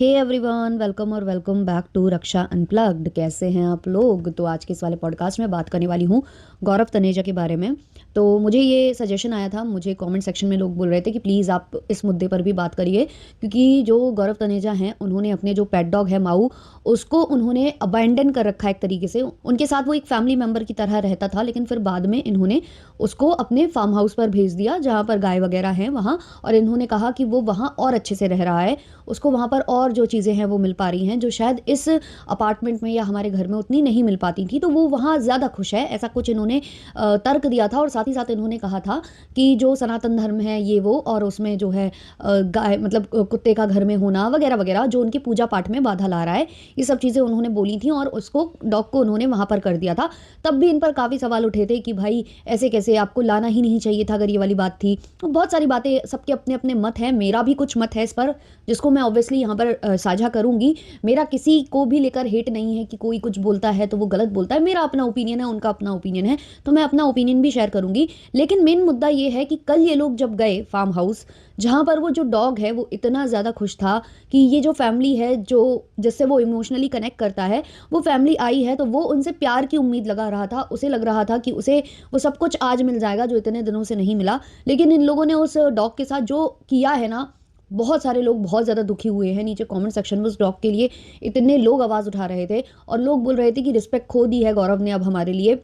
हे everyone, welcome और welcome back to Raksha unplugged. कैसे हैं आप लोग? तो आज के इस वाले पॉडकास्ट में बात करने वाली हूँ गौरव तनेजा के बारे में। तो मुझे ये सजेशन आया था, मुझे कमेंट सेक्शन में लोग बोल रहे थे कि प्लीज़ आप इस मुद्दे पर भी बात करिए, क्योंकि जो गौरव तनेजा हैं उन्होंने अपने जो पेट डॉग है माऊ, उसको उन्होंने अबैंडन कर रखा है एक तरीके से। उनके साथ वो एक फैमिली मेम्बर की तरह रहता था, लेकिन फिर बाद में इन्होंने उसको अपने फार्म हाउस पर भेज दिया जहाँ पर गाय वगैरह हैं वहाँ। और इन्होंने कहा कि वो वहाँ और अच्छे से रह रहा है, उसको वहाँ पर और जो चीज़ें हैं वो मिल पा रही हैं जो शायद इस अपार्टमेंट में या हमारे घर में उतनी नहीं मिल पाती थी, तो वो वहाँ ज़्यादा खुश है। ऐसा कुछ इन्होंने तर्क दिया था। और साथ ही साथ इन्होंने कहा था कि जो सनातन धर्म है ये वो, और उसमें जो है गाय मतलब कुत्ते का घर में होना वगैरह वगैरह जो उनकी पूजा पाठ में बाधा ला रहा है, ये सब चीज़ें उन्होंने बोली थी और उसको डॉग को उन्होंने वहाँ पर कर दिया था। तब भी इन पर काफ़ी सवाल उठे थे कि भाई ऐसे कैसे, आपको लाना ही नहीं चाहिए था अगर ये वाली बात थी। तो बहुत सारी बातें, सबके अपने अपने मत हैं, मेरा भी कुछ मत है इस पर जिसको मैं ऑब्वियसली यहाँ पर साझा करूँगी। मेरा किसी को भी लेकर हेट नहीं है कि कोई कुछ बोलता है तो वो गलत बोलता है, मेरा अपना ओपिनियन है, उनका अपना ओपिनियन है, तो मैं अपना ओपिनियन भी शेयर करूँगी। लेकिन मेन मुद्दा ये है कि कल ये लोग जब गए फार्म हाउस, जहाँ पर वो जो डॉग है वो इतना ज़्यादा खुश था कि ये जो फैमिली है जो जिससे वो इमोशनली कनेक्ट करता है, वो फैमिली आई है, तो वो उनसे प्यार की उम्मीद लगा रहा था। उसे लग रहा था कि उसे वो सब कुछ आज मिल जाएगा जो इतने दिनों से नहीं मिला। लेकिन इन लोगों ने उस डॉग के साथ जो किया है ना, बहुत सारे लोग बहुत ज़्यादा दुखी हुए हैं। नीचे कमेंट सेक्शन में उस डॉग के लिए इतने लोग आवाज़ उठा रहे थे और लोग बोल रहे थे कि रिस्पेक्ट खो दी है गौरव ने अब हमारे लिए।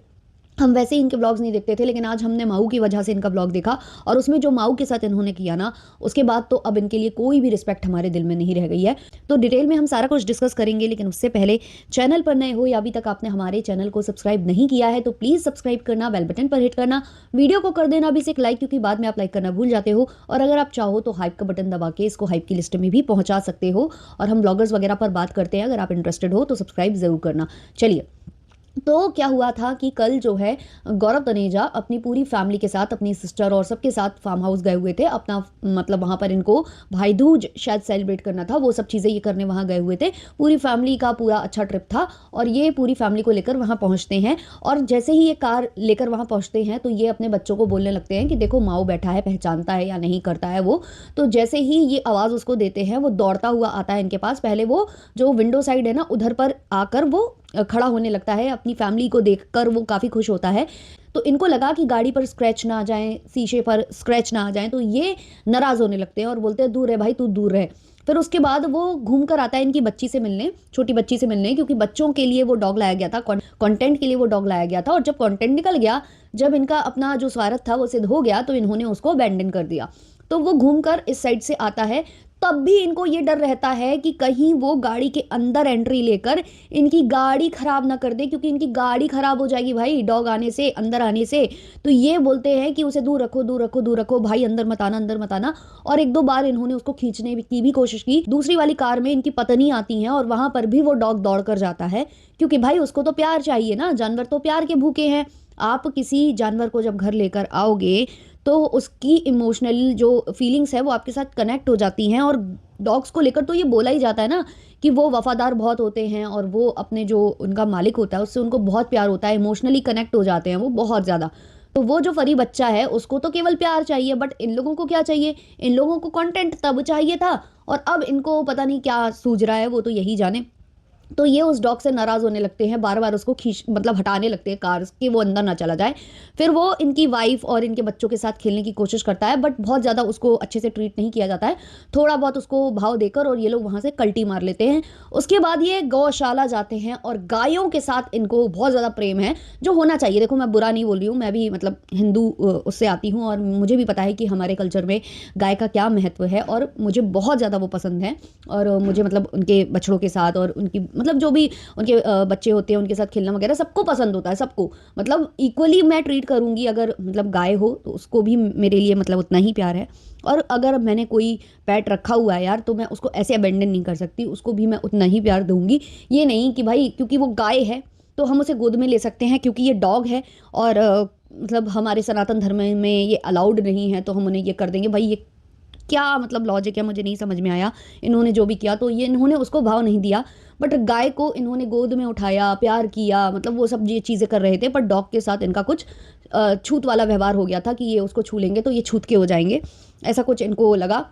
हम वैसे ही इनके व्लॉग्स नहीं देखते थे, लेकिन आज हमने माऊ की वजह से इनका व्लॉग देखा और उसमें जो माऊ के साथ इन्होंने किया ना, उसके बाद तो अब इनके लिए कोई भी रिस्पेक्ट हमारे दिल में नहीं रह गई है। तो डिटेल में हम सारा कुछ डिस्कस करेंगे, लेकिन उससे पहले चैनल पर नए हो या अभी तक आपने हमारे चैनल को सब्सक्राइब नहीं किया है तो प्लीज़ सब्सक्राइब करना, बेल बटन पर हिट करना, वीडियो को कर देना अभी से एक लाइक, क्योंकि बाद में आप लाइक करना भूल जाते हो। और अगर आप चाहो तो हाइप का बटन दबा के इसको हाइप की लिस्ट में भी पहुंचा सकते हो। और हम ब्लॉगर्स वगैरह पर बात करते हैं, अगर आप इंटरेस्टेड हो तो सब्सक्राइब ज़रूर करना। चलिए, तो क्या हुआ था कि कल जो है गौरव तनेजा अपनी पूरी फैमिली के साथ, अपनी सिस्टर और सबके साथ फार्म हाउस गए हुए थे। अपना मतलब वहाँ पर इनको भाई दूज शायद सेलिब्रेट करना था, वो सब चीज़ें ये करने वहाँ गए हुए थे। पूरी फैमिली का पूरा अच्छा ट्रिप था और ये पूरी फैमिली को लेकर वहाँ पहुँचते हैं। और जैसे ही ये कार लेकर वहाँ पहुँचते हैं तो ये अपने बच्चों को बोलने लगते हैं कि देखो माओ बैठा है, पहचानता है या नहीं करता है वो। तो जैसे ही ये आवाज़ उसको देते हैं वो दौड़ता हुआ आता है इनके पास। पहले वो जो विंडो साइड है ना उधर पर आकर वो खड़ा होने लगता है, अपनी फैमिली को देखकर वो काफ़ी खुश होता है। तो इनको लगा कि गाड़ी पर स्क्रैच ना आ जाए, शीशे पर स्क्रैच ना आ जाए, तो ये नाराज़ होने लगते हैं और बोलते हैं दूर रहे भाई, तू दूर रहे। फिर उसके बाद वो घूम कर आता है इनकी बच्ची से मिलने, छोटी बच्ची से मिलने, क्योंकि बच्चों के लिए वो डॉग लाया गया था, कंटेंट के लिए वो डॉग लाया गया था। और जब कंटेंट निकल गया, जब इनका अपना जो स्वार्थ था वो सिद्ध हो गया, तो इन्होंने उसको अबैंडन कर दिया। तो वो घूमकर इस साइड से आता है, तब भी इनको ये डर रहता है कि कहीं वो गाड़ी के अंदर एंट्री लेकर इनकी गाड़ी खराब ना कर दे, क्योंकि इनकी गाड़ी खराब हो जाएगी भाई डॉग आने से, अंदर आने से। तो ये बोलते हैं कि उसे दूर रखो, दूर रखो, दूर रखो भाई, अंदर मत आना, अंदर मत आना। और एक दो बार इन्होंने उसको खींचने की भी कोशिश की। दूसरी वाली कार में इनकी पत्नी आती है और वहां पर भी वो डॉग दौड़ कर जाता है, क्योंकि भाई उसको तो प्यार चाहिए ना, जानवर तो प्यार के भूखे हैं। आप किसी जानवर को जब घर लेकर आओगे तो उसकी इमोशनल जो फीलिंग्स है वो आपके साथ कनेक्ट हो जाती हैं। और डॉग्स को लेकर तो ये बोला ही जाता है ना कि वो वफादार बहुत होते हैं और वो अपने जो उनका मालिक होता है उससे उनको बहुत प्यार होता है, इमोशनली कनेक्ट हो जाते हैं वो बहुत ज़्यादा। तो वो जो फरी बच्चा है उसको तो केवल प्यार चाहिए, बट इन लोगों को क्या चाहिए? इन लोगों को कंटेंट तब चाहिए था और अब इनको पता नहीं क्या सूझ रहा है, वो तो यही जाने। तो ये उस डॉग से नाराज़ होने लगते हैं, बार बार उसको खींच मतलब हटाने लगते हैं कार कि वो अंदर ना चला जाए। फिर वो इनकी वाइफ और इनके बच्चों के साथ खेलने की कोशिश करता है, बट बहुत ज़्यादा उसको अच्छे से ट्रीट नहीं किया जाता है, थोड़ा बहुत उसको भाव देकर, और ये लोग वहाँ से कल्टी मार लेते हैं। उसके बाद ये गौशाला जाते हैं और गायों के साथ इनको बहुत ज़्यादा प्रेम है, जो होना चाहिए। देखो मैं बुरा नहीं बोल रही हूँ, मैं भी मतलब हिंदू उससे आती हूँ और मुझे भी पता है कि हमारे कल्चर में गाय का क्या महत्व है, और मुझे बहुत ज़्यादा वो पसंद है। और मुझे मतलब उनके बछड़ों के साथ और उनकी मतलब जो भी उनके बच्चे होते हैं उनके साथ खेलना वगैरह सबको पसंद होता है, सबको मतलब इक्वली मैं ट्रीट करूंगी। अगर मतलब गाय हो तो उसको भी मेरे लिए मतलब उतना ही प्यार है। और अगर मैंने कोई पेट रखा हुआ है यार, तो मैं उसको ऐसे अबेंडन नहीं कर सकती, उसको भी मैं उतना ही प्यार दूंगी। ये नहीं कि भाई क्योंकि वो गाय है तो हम उसे गोद में ले सकते हैं, क्योंकि ये डॉग है और मतलब हमारे सनातन धर्म में ये अलाउड नहीं है तो हम उन्हें ये कर देंगे। भाई ये क्या मतलब लॉजिक है, मुझे नहीं समझ में आया इन्होंने जो भी किया। तो ये इन्होंने उसको भाव नहीं दिया, बट गाय को इन्होंने गोद में उठाया, प्यार किया, मतलब वो सब ये चीज़ें कर रहे थे। पर डॉग के साथ इनका कुछ छूत वाला व्यवहार हो गया था कि ये उसको छू लेंगे तो ये छूत के हो जाएंगे, ऐसा कुछ इनको लगा।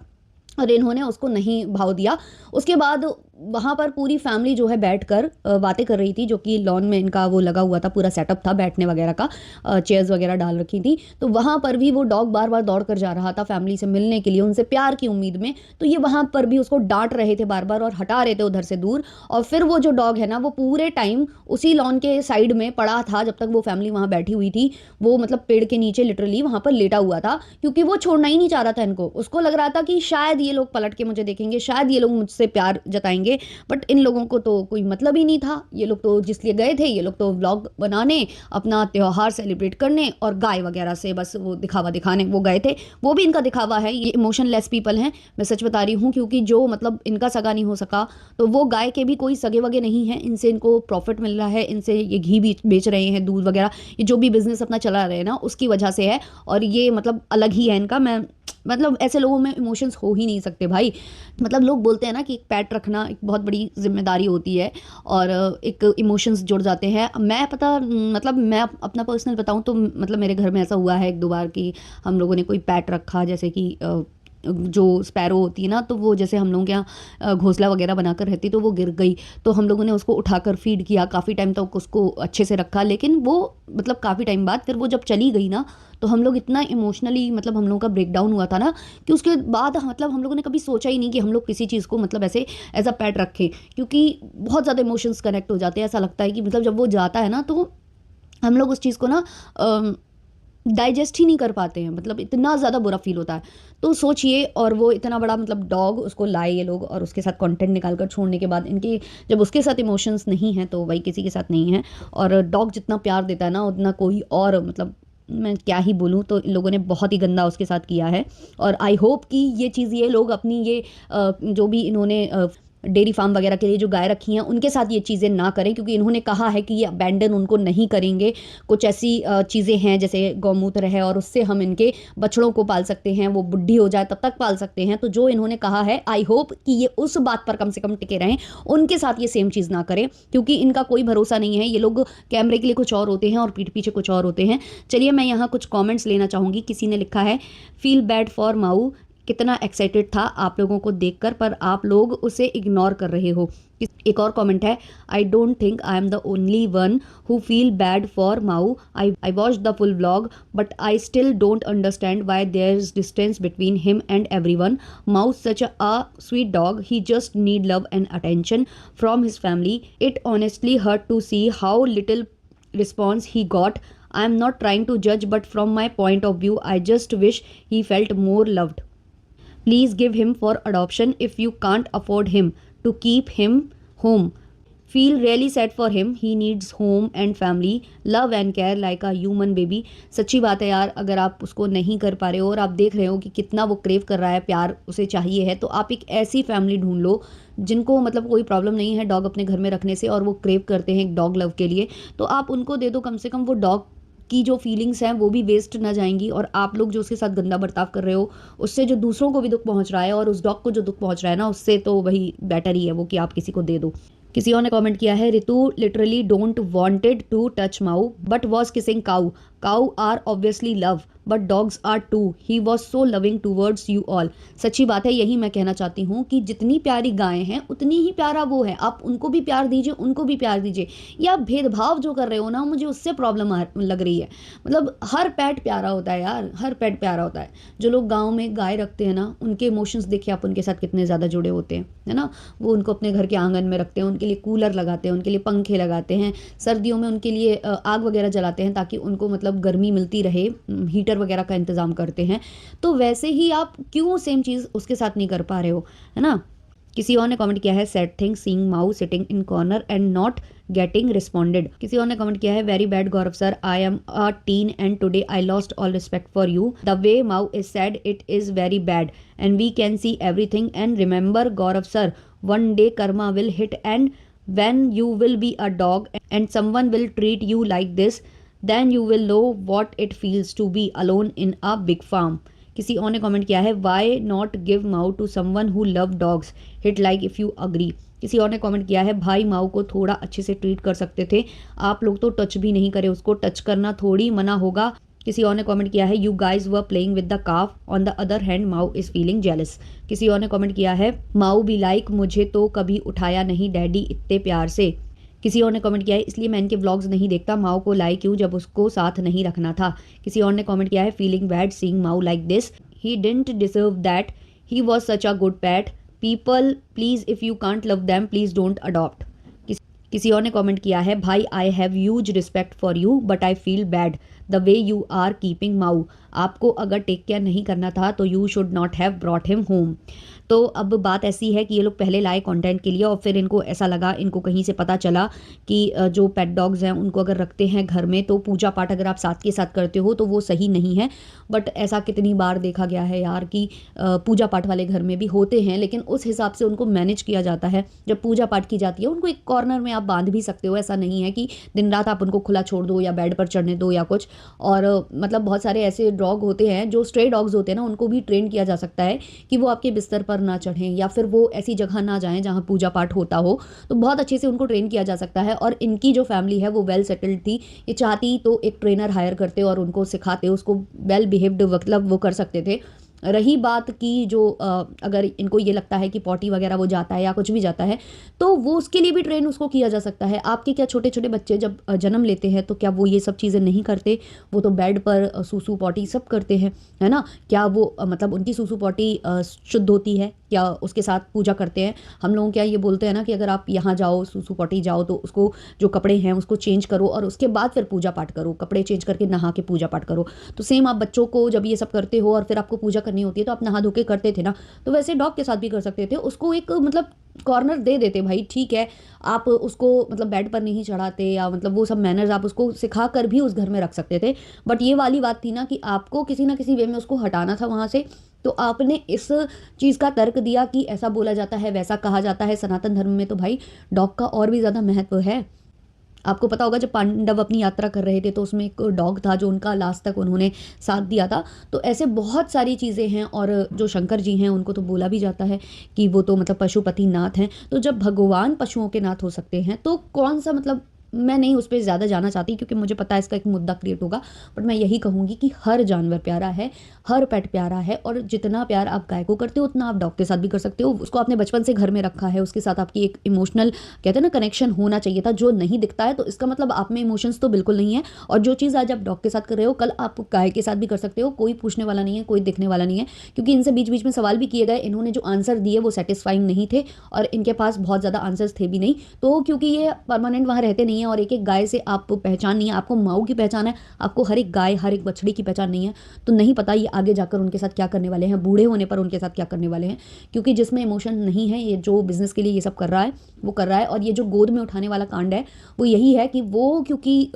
और इन्होंने उसको नहीं भाव दिया। उसके बाद वहाँ पर पूरी फैमिली जो है बैठकर बातें कर रही थी, जो कि लॉन में इनका वो लगा हुआ था, पूरा सेटअप था बैठने वगैरह का, चेयर्स वगैरह डाल रखी थी। तो वहाँ पर भी वो डॉग बार बार दौड़ कर जा रहा था फैमिली से मिलने के लिए, उनसे प्यार की उम्मीद में। तो ये वहाँ पर भी उसको डांट रहे थे बार बार और हटा रहे थे उधर से दूर। और फिर वो जो डॉग है ना, वो पूरे टाइम उसी लॉन के साइड में पड़ा था जब तक वो फैमिली वहाँ बैठी हुई थी। वो मतलब पेड़ के नीचे लिटरली वहाँ पर लेटा हुआ था, क्योंकि वो छोड़ना ही नहीं चाह रहा था इनको। उसको लग रहा था कि शायद ये लोग पलट के मुझे देखेंगे, शायद ये लोग मुझसे प्यार जताएंगे, बट इन लोगों को तो कोई मतलब ही नहीं था। ये लोग तो जिस लिए गए थे, ये लोग तो व्लॉग बनाने, अपना त्योहार सेलिब्रेट करने और गाय वगैरह से बस वो दिखावा दिखाने वो गए थे। वो भी इनका दिखावा है, ये इमोशनलेस पीपल हैं, मैं सच बता रही हूँ। क्योंकि जो मतलब इनका सगा नहीं हो सका, तो वो गाय के भी कोई सगे वगे नहीं हैं। इनसे इनको प्रॉफिट मिल रहा है, इनसे ये घी भी बेच रहे हैं, दूध वगैरह, ये जो भी बिजनेस अपना चला रहे हैं ना, उसकी वजह से है। और ये मतलब अलग ही है इनका। मैं मतलब ऐसे लोगों में इमोशंस हो ही नहीं सकते भाई। मतलब लोग बोलते हैं ना कि एक पेट रखना एक बहुत बड़ी जिम्मेदारी होती है और एक इमोशंस जुड़ जाते हैं। मैं पता मतलब मैं अपना पर्सनल बताऊं तो मतलब मेरे घर में ऐसा हुआ है एक दो बार कि हम लोगों ने कोई पेट रखा, जैसे कि जो स्पैरो होती है ना, तो वो जैसे हम लोगों के यहाँ घोंसला वगैरह बनाकर रहती, तो वो गिर गई। तो हम लोगों ने उसको उठाकर फीड किया, काफ़ी टाइम तक उसको अच्छे से रखा। लेकिन वो मतलब काफ़ी टाइम बाद फिर वो जब चली गई ना, तो हम लोग इतना इमोशनली मतलब हम लोगों का ब्रेकडाउन हुआ था ना, कि उसके बाद मतलब हम लोगों ने कभी सोचा ही नहीं कि हम लोग किसी चीज़ को मतलब ऐसे एज अ पेट रखें। क्योंकि बहुत ज़्यादा इमोशंस कनेक्ट हो जाते हैं। ऐसा लगता है कि मतलब जब वो जाता है ना, तो हम लोग उस चीज़ को ना डाइजेस्ट ही नहीं कर पाते हैं, मतलब इतना ज़्यादा बुरा फील होता है। तो सोचिए, और वो इतना बड़ा मतलब डॉग उसको लाए ये लोग, और उसके साथ कंटेंट निकाल कर छोड़ने के बाद इनके जब उसके साथ इमोशंस नहीं हैं, तो वही किसी के साथ नहीं है। और डॉग जितना प्यार देता है ना, उतना कोई और मतलब मैं क्या ही बोलूँ। तो इन लोगों ने बहुत ही गंदा उसके साथ किया है। और आई होप कि ये चीज़ ये लोग अपनी ये जो भी इन्होंने डेयरी फार्म वगैरह के लिए जो गाय रखी हैं उनके साथ ये चीज़ें ना करें, क्योंकि इन्होंने कहा है कि ये अबैंडन उनको नहीं करेंगे। कुछ ऐसी चीज़ें हैं जैसे गौमूत्र है, और उससे हम इनके बछड़ों को पाल सकते हैं, वो बुढ़ी हो जाए तब तक पाल सकते हैं। तो जो इन्होंने कहा है, आई होप कि ये उस बात पर कम से कम टिके रहें, उनके साथ ये सेम चीज़ ना करें, क्योंकि इनका कोई भरोसा नहीं है। ये लोग कैमरे के लिए कुछ और होते हैं और पीठ पीछे कुछ और होते हैं। चलिए मैं यहाँ कुछ कॉमेंट्स लेना चाहूँगी। किसी ने लिखा है, फील बैड फॉर माऊ, कितना एक्साइटेड था आप लोगों को देखकर, पर आप लोग उसे इग्नोर कर रहे हो। एक और कमेंट है, I don't think I am the only one who feel bad for Mau. I watch the full vlog but I still don't understand why there is distance between him and everyone. Mau such a sweet dog, he just need love and attention from his family. It honestly hurt to see how little response he got. I am not trying to judge, but from my point of view, I just wish he felt more loved. Please give him for adoption if you can't afford him, to keep him home. Feel really sad for him. He needs home and family, love and care like a human baby. सच्ची बात है यार, अगर आप उसको नहीं कर पा रहे हो और आप देख रहे हो कि कितना वो क्रेव कर रहा है, प्यार उसे चाहिए है, तो आप एक ऐसी फैमिली ढूंढ लो जिनको मतलब कोई प्रॉब्लम नहीं है डॉग अपने घर में रखने से, और वो क्रेव करते हैं एक डॉग लव के लिए। तो आप उनको दे दो, कम से कम वो डॉग की जो फीलिंग्स हैं वो भी वेस्ट ना जाएंगी। और आप लोग जो उसके साथ गंदा बर्ताव कर रहे हो, उससे जो दूसरों को भी दुख पहुंच रहा है, और उस डॉग को जो दुख पहुंच रहा है ना, उससे तो वही बेटर ही है वो कि आप किसी को दे दो। किसी और ने कमेंट किया है, Ritu literally don't wanted to touch Mau but was kissing cow. Cow are obviously love but dogs are too. He was so loving towards you all. सच्ची बात है, यही मैं कहना चाहती हूँ कि जितनी प्यारी गायें हैं उतनी ही प्यारा वो है। आप उनको भी प्यार दीजिए, उनको भी प्यार दीजिए। या आप भेदभाव जो कर रहे हो ना, मुझे उससे प्रॉब्लम लग रही है। मतलब हर पेट प्यारा होता है यार, हर पेट प्यारा होता है। जो लोग गाँव में गाय रखते हैं ना, उनके इमोशंस देखिए आप, उनके साथ कितने ज़्यादा जुड़े होते हैं, है ना। वो उनको अपने घर के आंगन में रखते हैं, उनके लिए कूलर लगाते हैं, उनके लिए पंखे लगाते हैं, सर्दियों में उनके लिए आग वगैरह जलाते हैं ताकि उनको मतलब गर्मी मिलती रहे, हीटर वगैरह का इंतजाम करते हैं। तो वैसे ही आप क्यों सेम चीज़ उसके साथ नहीं कर पा रहे हो, है ना। किसी और ने कमेंट किया है, सैड थिंग सीइंग माउ sitting in corner and not getting responded. किसी और ने कमेंट किया है, very bad Gaurav sir, I am a teen and today I lost all respect for you. The way माउ is sad, it is very bad and we can see everything. And remember Gaurav sir, one day karma will hit, and when you will be a dog and someone will treat you like this, then you will know what it feels to be alone in a big farm. किसी और ने comment किया है, why not give माउ to someone who love dogs, hit like if you agree. किसी और ने comment किया है, भाई माऊ को थोड़ा अच्छे से ट्रीट कर सकते थे, आप लोग तो टच भी नहीं करे उसको. टच करना थोड़ी मना होगा, किसी और ने कमेंट किया है, you guys were playing with the calf, on the other hand माऊ इज फीलिंग जेलस। किसी और ने कमेंट किया है, माऊ बी लाइक, मुझे तो कभी उठाया नहीं डैडी इतने प्यार से। किसी और ने कमेंट किया है, इसलिए मैं इनके व्लॉग्स नहीं देखता, माऊ को लाई क्यों जब उसको साथ नहीं रखना था। किसी और ने कमेंट किया है, फीलिंग बैड सीइंग माऊ like this, he didn't deserve that, he was such a good pet, people please if you can't love them please don't adopt. किसी और ने कमेंट किया है, भाई I have huge respect for you but I feel bad the way you are keeping माऊ, आपको अगर take care नहीं करना था तो you should not have brought him home. तो अब बात ऐसी है कि ये लोग पहले लाए कंटेंट के लिए और फिर इनको ऐसा लगा, इनको कहीं से पता चला कि जो पेट डॉग्स हैं उनको अगर रखते हैं घर में तो पूजा पाठ अगर आप साथ के साथ करते हो तो वो सही नहीं है। बट ऐसा कितनी बार देखा गया है यार कि पूजा पाठ वाले घर में भी होते हैं, लेकिन उस हिसाब से उनको मैनेज किया जाता है। जब पूजा पाठ की जाती है उनको एक कॉर्नर में आप बांध भी सकते हो, ऐसा नहीं है कि दिन रात आप उनको खुला छोड़ दो या बेड पर चढ़ने दो या कुछ। और मतलब बहुत सारे ऐसे डॉग होते हैं जो स्ट्रे डॉग्स होते हैं ना, उनको भी ट्रेन किया जा सकता है कि वो आपके बिस्तर पर ना चढ़ें या फिर वो ऐसी जगह ना जाएं जहां पूजा पाठ होता हो। तो बहुत अच्छे से उनको ट्रेन किया जा सकता है। और इनकी जो फैमिली है वो वेल सेटल्ड थी, ये चाहती तो एक ट्रेनर हायर करते और उनको सिखाते, उसको वेल बिहेव्ड मतलब वो कर सकते थे। रही बात की जो अगर इनको ये लगता है कि पॉटी वगैरह वो जाता है या कुछ भी जाता है तो वो उसके लिए भी ट्रेन उसको किया जा सकता है। आपके क्या छोटे छोटे बच्चे जब जन्म लेते हैं तो क्या वो ये सब चीज़ें नहीं करते? वो तो बेड पर सूसू पॉटी सब करते हैं, है ना? क्या वो मतलब उनकी सूसू पॉटी शुद्ध होती है? क्या उसके साथ पूजा करते हैं? हम लोग क्या ये बोलते हैं ना कि अगर आप यहाँ जाओ सूसू पॉटी जाओ तो उसको जो कपड़े हैं उसको चेंज करो और उसके बाद फिर पूजा पाठ करो, कपड़े चेंज करके नहा के पूजा पाठ करो। तो सेम आप बच्चों को जब ये सब करते हो और फिर आपको पूजा करनी होती है तो आप नहा धो के करते थे ना, तो वैसे डॉग के साथ भी कर सकते थे। उसको एक मतलब कॉर्नर दे देते, भाई ठीक है आप उसको मतलब बेड पर नहीं चढ़ाते या मतलब वो सब मैनर्स आप उसको सिखा कर भी उस घर में रख सकते थे। बट ये वाली बात थी ना कि आपको किसी ना किसी वे में उसको हटाना था वहाँ से, तो आपने इस चीज़ का तर्क दिया कि ऐसा बोला जाता है वैसा कहा जाता है। सनातन धर्म में तो भाई डॉग का और भी ज़्यादा महत्व है। आपको पता होगा जब पांडव अपनी यात्रा कर रहे थे तो उसमें एक डॉग था जो उनका लास्ट तक उन्होंने साथ दिया था। तो ऐसे बहुत सारी चीज़ें हैं। और जो शंकर जी हैं उनको तो बोला भी जाता है कि वो तो मतलब पशुपति नाथ हैं। तो जब भगवान पशुओं के नाथ हो सकते हैं तो कौन सा मतलब, मैं नहीं उस पर ज़्यादा जाना चाहती क्योंकि मुझे पता है इसका एक मुद्दा क्रिएट होगा। बट मैं यही कहूँगी कि हर जानवर प्यारा है, हर पेट प्यारा है। और जितना प्यार आप गाय को करते हो उतना आप डॉग के साथ भी कर सकते हो। उसको आपने बचपन से घर में रखा है, उसके साथ आपकी एक इमोशनल कहते हैं ना कनेक्शन होना चाहिए था, जो नहीं दिखता है। तो इसका मतलब आप में इमोशंस तो बिल्कुल नहीं है। और जो चीज़ आज आप डॉग के साथ कर रहे हो कल आप गाय के साथ भी कर सकते हो। कोई पूछने वाला नहीं है, कोई देखने वाला नहीं है। क्योंकि इनसे बीच बीच में सवाल भी किए गए, इन्होंने जो आंसर दिए वो सेटिस्फाइंग नहीं थे और इनके पास बहुत ज़्यादा आंसर्स थे भी नहीं। तो क्योंकि ये परमानेंट वहाँ रहते नहीं है और एक एक गाय से आप पहचान नहीं है, आपको माऊ की पहचान है, आपको हर एक गाय हर एक बछड़ी की पहचान नहीं है। तो नहीं पता ये आगे जाकर उनके साथ क्या करने वाले हैं, बूढ़े होने पर उनके साथ क्या करने वाले हैं। क्योंकि जिसमें इमोशन नहीं है, ये जो बिजनेस के लिए ये सब कर रहा है वो कर रहा है। और ये जो गोद में उठाने वाला कांड है वो यही है कि वो क्योंकि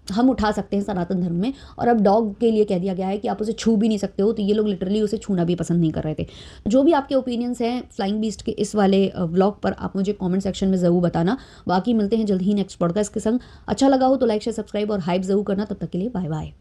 हम उठा सकते हैं सनातन धर्म में, और अब डॉग के लिए कह दिया गया है कि आप उसे छू भी नहीं सकते हो। तो ये लोग लिटरली उसे छूना भी पसंद नहीं कर रहे थे। जो भी आपके ओपिनियंस हैं फ्लाइंग बीस्ट के इस वाले व्लॉग पर आप मुझे कमेंट सेक्शन में ज़रूर बताना। बाकी मिलते हैं जल्द ही नेक्स्ट पॉडकास्ट के संग। अच्छा लगा हो तो लाइक शेयर सब्सक्राइब और हाइप ज़रूर करना। तब तक के लिए बाय बाय।